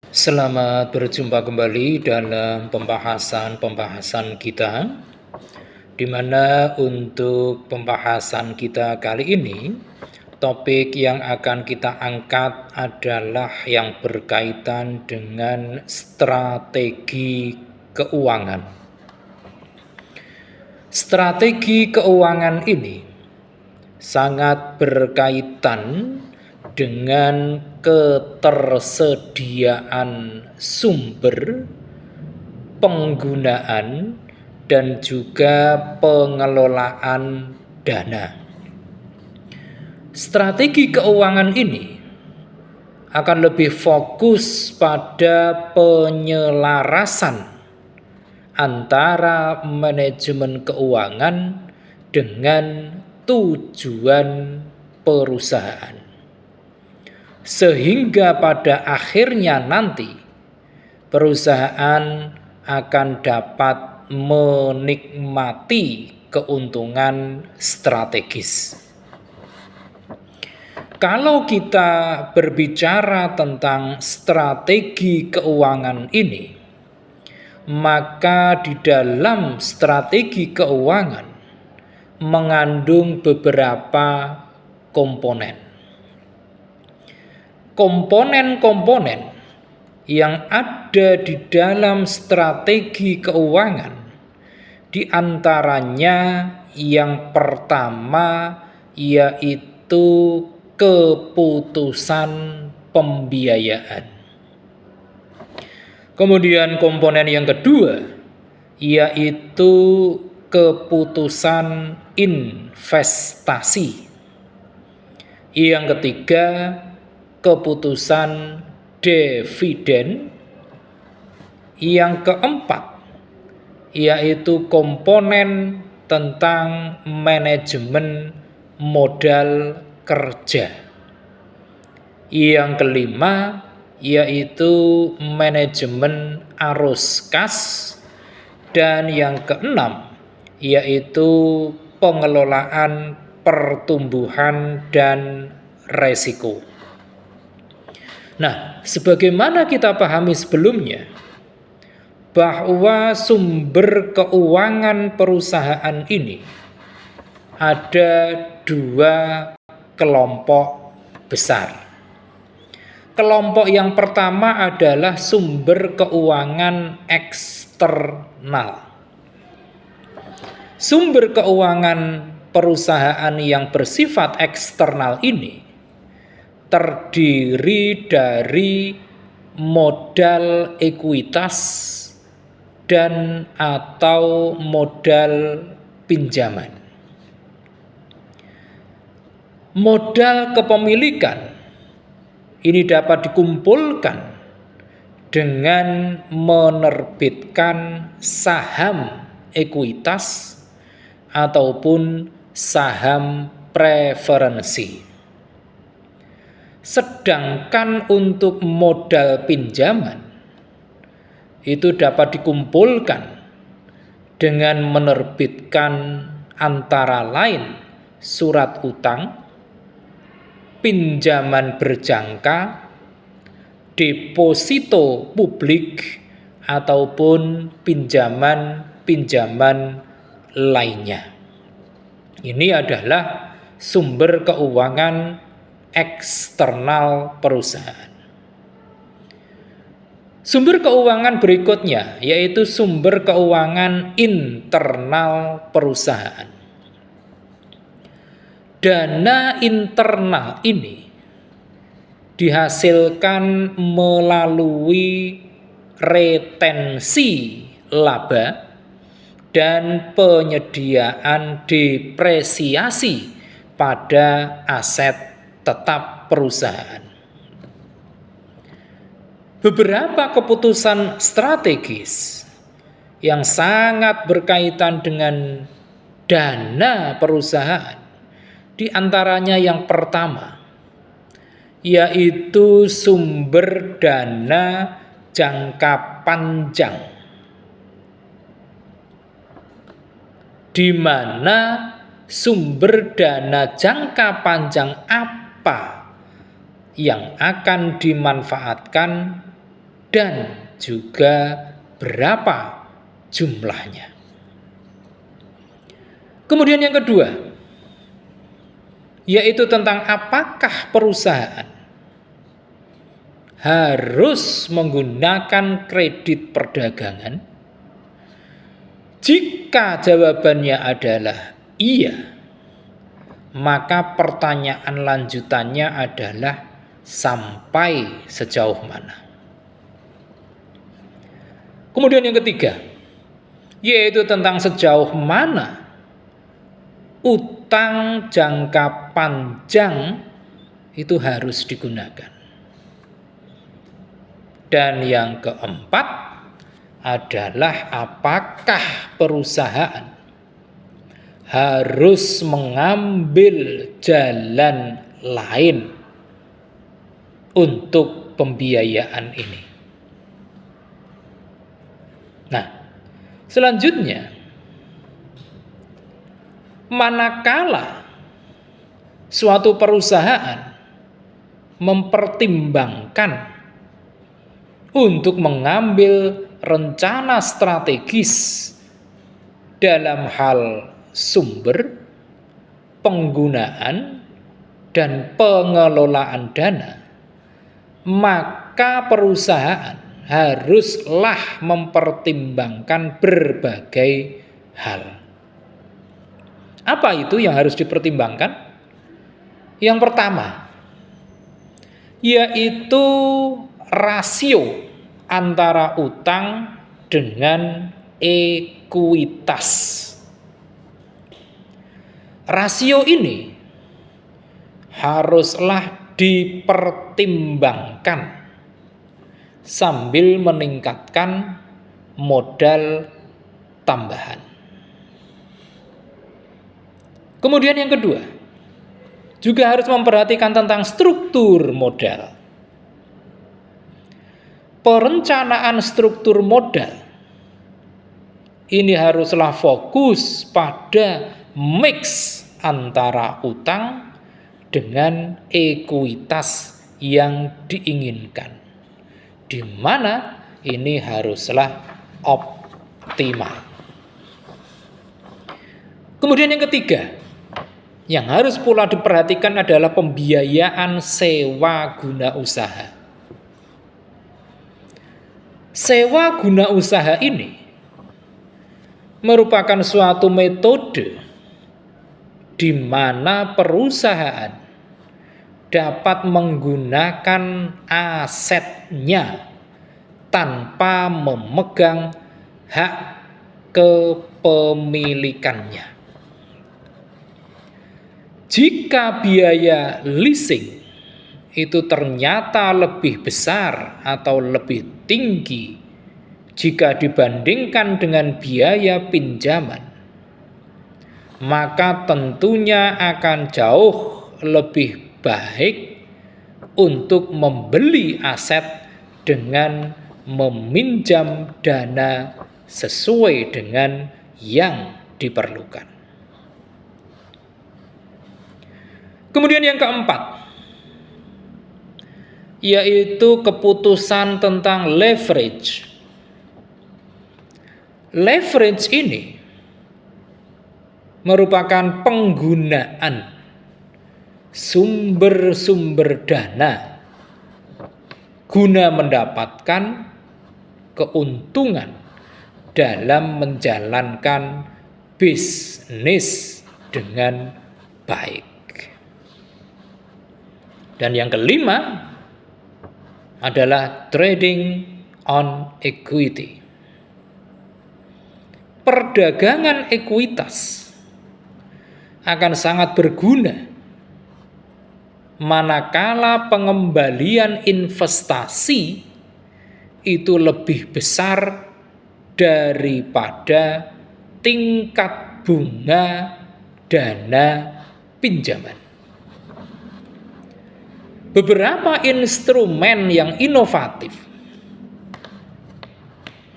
Selamat berjumpa kembali dalam pembahasan kita, di mana untuk pembahasan kita kali ini, topik yang akan kita angkat adalah yang berkaitan dengan strategi keuangan. Strategi keuangan ini sangat berkaitan dengan ketersediaan sumber, penggunaan, dan juga pengelolaan dana. Strategi keuangan ini akan lebih fokus pada penyelarasan antara manajemen keuangan dengan tujuan perusahaan, sehingga pada akhirnya nanti perusahaan akan dapat menikmati keuntungan strategis. Kalau kita berbicara tentang strategi keuangan ini, maka di dalam strategi keuangan mengandung beberapa komponen. Komponen-komponen yang ada di dalam strategi keuangan, di antaranya yang pertama yaitu keputusan pembiayaan. Kemudian komponen yang kedua yaitu keputusan investasi. Yang ketiga, keputusan dividen. Yang keempat yaitu komponen tentang manajemen modal kerja. Yang kelima yaitu manajemen arus kas, dan yang keenam yaitu pengelolaan pertumbuhan dan resiko. Nah, sebagaimana kita pahami sebelumnya, bahwa sumber keuangan perusahaan ini ada dua kelompok besar. Kelompok yang pertama adalah sumber keuangan eksternal. Sumber keuangan perusahaan yang bersifat eksternal ini terdiri dari modal ekuitas dan atau modal pinjaman. Modal kepemilikan ini dapat dikumpulkan dengan menerbitkan saham ekuitas ataupun saham preferensi. Sedangkan untuk modal pinjaman itu dapat dikumpulkan dengan menerbitkan antara lain surat utang, pinjaman berjangka, deposito publik, ataupun pinjaman-pinjaman lainnya. Ini adalah sumber keuangan eksternal perusahaan. Sumber keuangan berikutnya yaitu sumber keuangan internal perusahaan. Dana internal ini dihasilkan melalui retensi laba dan penyediaan depresiasi pada aset tetap perusahaan. Beberapa keputusan strategis yang sangat berkaitan dengan dana perusahaan, di antaranya yang pertama yaitu sumber dana jangka panjang, di mana sumber dana jangka panjang apa yang akan dimanfaatkan dan juga berapa jumlahnya. Kemudian yang kedua, yaitu tentang apakah perusahaan harus menggunakan kredit perdagangan. Jika jawabannya adalah iya, maka pertanyaan lanjutannya adalah sampai sejauh mana. Kemudian yang ketiga, yaitu tentang sejauh mana utang jangka panjang itu harus digunakan. Dan yang keempat adalah apakah perusahaan harus mengambil jalan lain untuk pembiayaan ini. Nah, selanjutnya, manakala suatu perusahaan mempertimbangkan untuk mengambil rencana strategis dalam hal sumber, penggunaan, dan pengelolaan dana, maka perusahaan haruslah mempertimbangkan berbagai hal. Apa itu yang harus dipertimbangkan? Yang pertama, yaitu rasio antara utang dengan ekuitas. Rasio ini haruslah dipertimbangkan sambil meningkatkan modal tambahan. Kemudian yang kedua, juga harus memperhatikan tentang struktur modal. Perencanaan struktur modal ini haruslah fokus pada mix antara utang dengan ekuitas yang diinginkan, di mana ini haruslah optimal. Kemudian yang ketiga, yang harus pula diperhatikan adalah pembiayaan sewa guna usaha. Sewa guna usaha ini merupakan suatu metode di mana perusahaan dapat menggunakan asetnya tanpa memegang hak kepemilikannya. Jika biaya leasing itu ternyata lebih besar atau lebih tinggi jika dibandingkan dengan biaya pinjaman, maka tentunya akan jauh lebih baik untuk membeli aset dengan meminjam dana sesuai dengan yang diperlukan. Kemudian yang keempat, yaitu keputusan tentang leverage. Leverage ini merupakan penggunaan sumber-sumber dana guna mendapatkan keuntungan dalam menjalankan bisnis dengan baik. Dan yang kelima adalah trading on equity. Perdagangan ekuitas akan sangat berguna manakala pengembalian investasi itu lebih besar daripada tingkat bunga dana pinjaman. Beberapa instrumen yang inovatif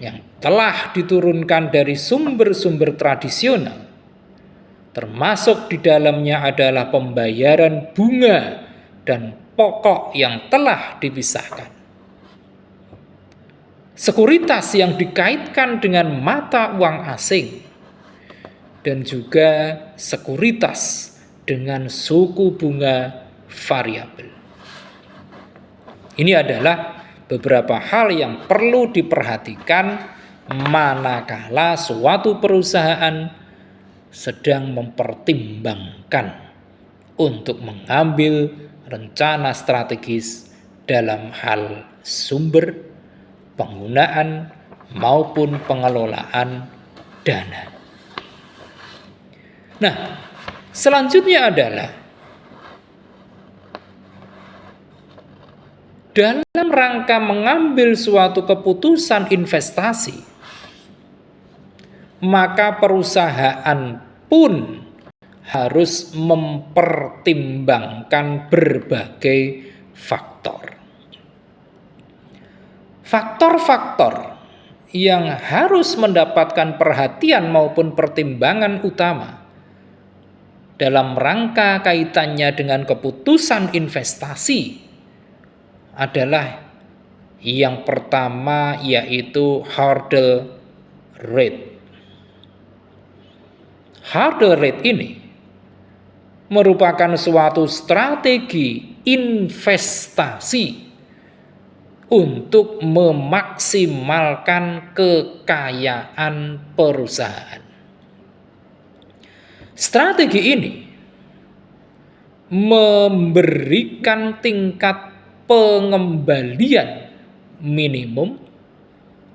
yang telah diturunkan dari sumber-sumber tradisional, termasuk di dalamnya adalah pembayaran bunga dan pokok yang telah dipisahkan. sekuritas yang dikaitkan dengan mata uang asing, dan juga sekuritas dengan suku bunga variabel. Ini adalah beberapa hal yang perlu diperhatikan manakala suatu perusahaan sedang mempertimbangkan untuk mengambil rencana strategis dalam hal sumber, penggunaan, maupun pengelolaan dana. Nah, selanjutnya adalah dalam rangka mengambil suatu keputusan investasi, maka perusahaan pun harus mempertimbangkan berbagai faktor. Faktor-faktor yang harus mendapatkan perhatian maupun pertimbangan utama dalam rangka kaitannya dengan keputusan investasi adalah yang pertama, yaitu hurdle rate. Hurdle rate ini merupakan suatu strategi investasi untuk memaksimalkan kekayaan perusahaan. Strategi ini memberikan tingkat pengembalian minimum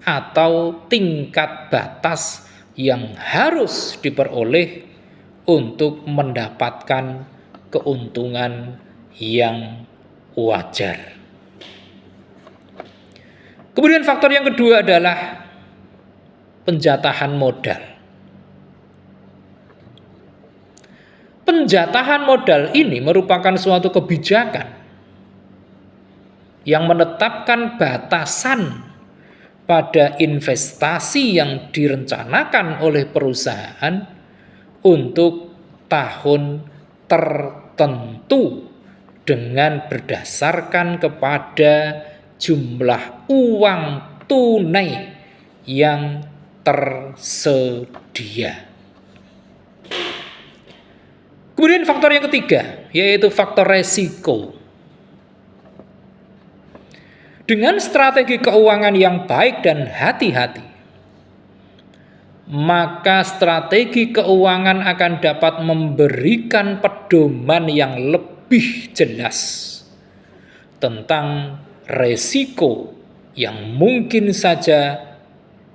atau tingkat batas yang harus diperoleh untuk mendapatkan keuntungan yang wajar. Kemudian faktor yang kedua adalah penjatahan modal. Penjatahan modal ini merupakan suatu kebijakan yang menetapkan batasan pada investasi yang direncanakan oleh perusahaan untuk tahun tertentu dengan berdasarkan kepada jumlah uang tunai yang tersedia. Kemudian faktor yang ketiga, yaitu faktor resiko. Dengan strategi keuangan yang baik dan hati-hati, maka strategi keuangan akan dapat memberikan pedoman yang lebih jelas tentang resiko yang mungkin saja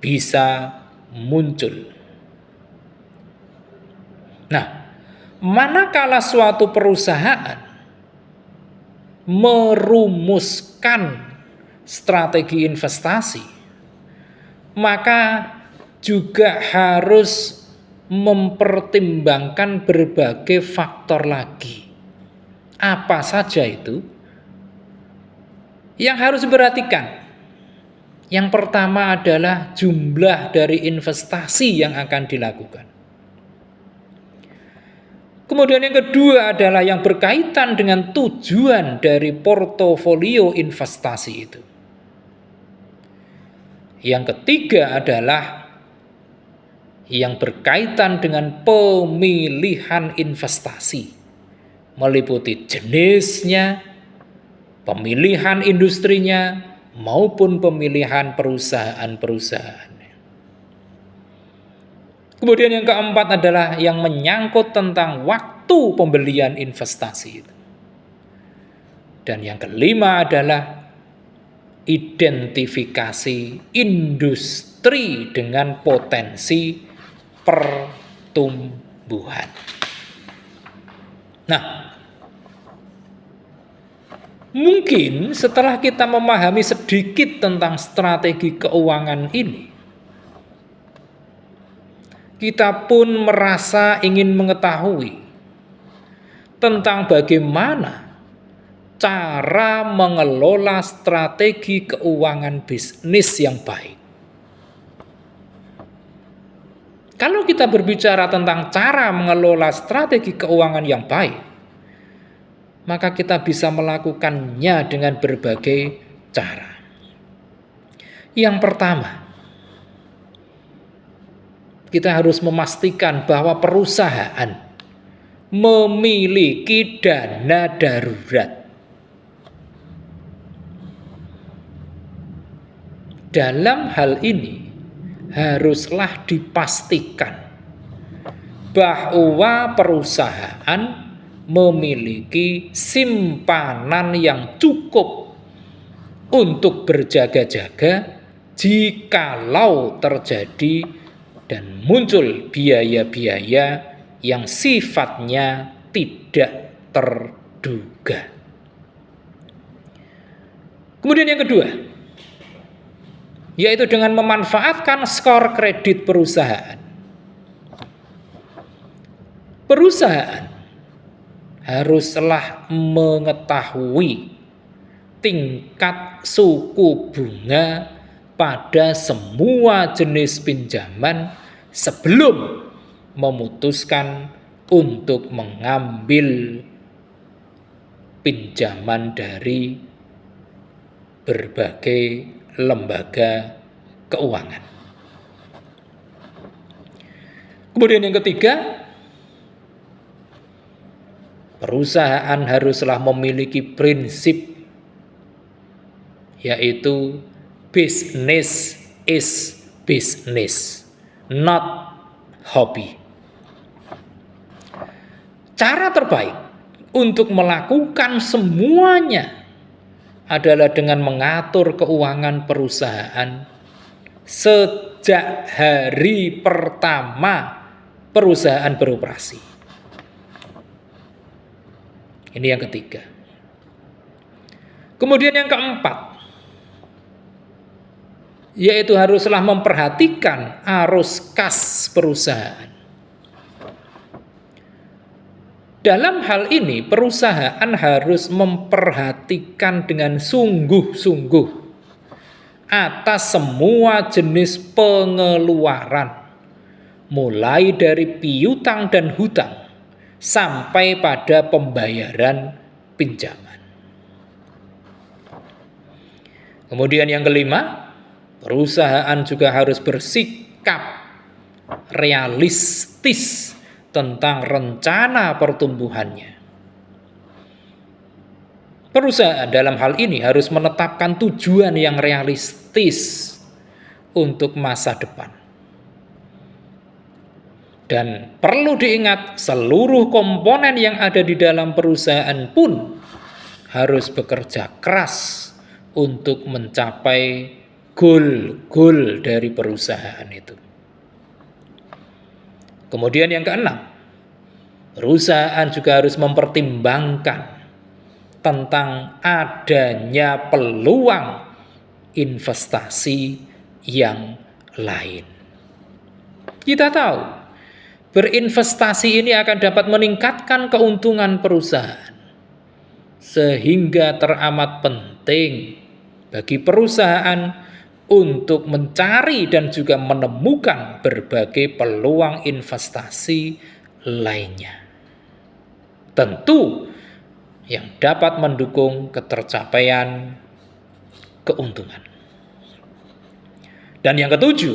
bisa muncul. Nah, manakala suatu perusahaan merumuskan strategi investasi, maka juga harus mempertimbangkan berbagai faktor lagi. Apa saja itu yang harus diperhatikan? Yang pertama adalah jumlah dari investasi yang akan dilakukan. Kemudian yang kedua adalah yang berkaitan dengan tujuan dari portofolio investasi itu. Yang ketiga adalah yang berkaitan dengan pemilihan investasi, meliputi jenisnya, pemilihan industrinya, maupun pemilihan perusahaan-perusahaan. Kemudian yang keempat adalah yang menyangkut tentang waktu pembelian investasi itu. Dan yang kelima adalah identifikasi industri dengan potensi pertumbuhan. Nah, mungkin setelah kita memahami sedikit tentang strategi keuangan ini, kita pun merasa ingin mengetahui tentang bagaimana cara mengelola strategi keuangan bisnis yang baik. Kalau kita berbicara tentang cara mengelola strategi keuangan yang baik, maka kita bisa melakukannya dengan berbagai cara. Yang pertama, kita harus memastikan bahwa perusahaan memiliki dana darurat. Dalam hal ini haruslah dipastikan bahwa perusahaan memiliki simpanan yang cukup untuk berjaga-jaga jikalau terjadi dan muncul biaya-biaya yang sifatnya tidak terduga. Kemudian yang kedua, yaitu dengan memanfaatkan skor kredit perusahaan. Perusahaan haruslah mengetahui tingkat suku bunga pada semua jenis pinjaman sebelum memutuskan untuk mengambil pinjaman dari berbagai lembaga keuangan. Kemudian yang ketiga, perusahaan haruslah memiliki prinsip, yaitu business is business, not hobby. Cara terbaik untuk melakukan semuanya adalah dengan mengatur keuangan perusahaan sejak hari pertama perusahaan beroperasi. Ini yang ketiga. Kemudian yang keempat, yaitu haruslah memperhatikan arus kas perusahaan. Dalam hal ini perusahaan harus memperhatikan dengan sungguh-sungguh atas semua jenis pengeluaran, mulai dari piutang dan hutang sampai pada pembayaran pinjaman. Kemudian yang kelima, perusahaan juga harus bersikap realistis tentang rencana pertumbuhannya. Perusahaan dalam hal ini harus menetapkan tujuan yang realistis untuk masa depan. Dan perlu diingat, seluruh komponen yang ada di dalam perusahaan pun harus bekerja keras untuk mencapai goal dari perusahaan itu. Kemudian yang keenam, perusahaan juga harus mempertimbangkan tentang adanya peluang investasi yang lain. Kita tahu, berinvestasi ini akan dapat meningkatkan keuntungan perusahaan, sehingga teramat penting bagi perusahaan untuk mencari dan juga menemukan berbagai peluang investasi lainnya. Tentu yang dapat mendukung ketercapaian keuntungan. Dan yang ketujuh,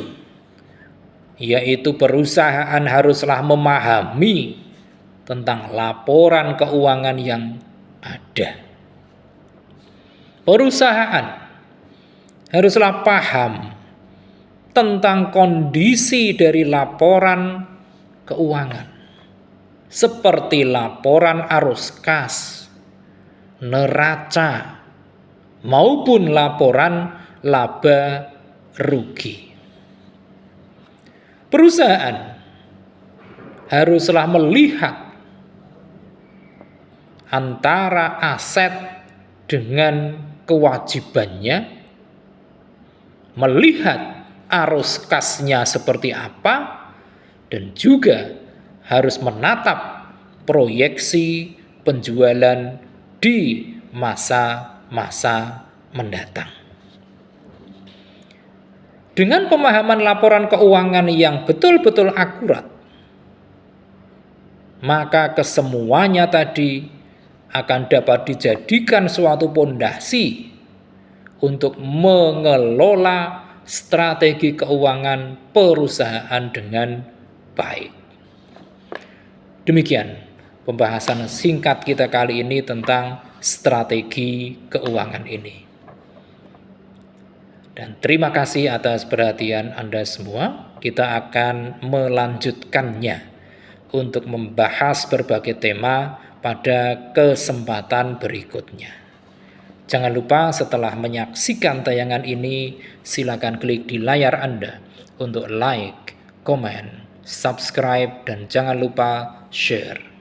yaitu perusahaan haruslah memahami tentang laporan keuangan yang ada. Perusahaan haruslah paham tentang kondisi dari laporan keuangan, seperti laporan arus kas, neraca, maupun laporan laba rugi. Perusahaan haruslah melihat antara aset dengan kewajibannya, melihat arus kasnya seperti apa, dan juga harus menatap proyeksi penjualan di masa-masa mendatang. Dengan pemahaman laporan keuangan yang betul-betul akurat, maka kesemuanya tadi akan dapat dijadikan suatu pondasi untuk mengelola strategi keuangan perusahaan dengan baik. Demikian pembahasan singkat kita kali ini tentang strategi keuangan ini. Dan terima kasih atas perhatian Anda semua. Kita akan melanjutkannya untuk membahas berbagai tema pada kesempatan berikutnya. Jangan lupa setelah menyaksikan tayangan ini, silakan klik di layar Anda untuk like, komen, subscribe, dan jangan lupa share.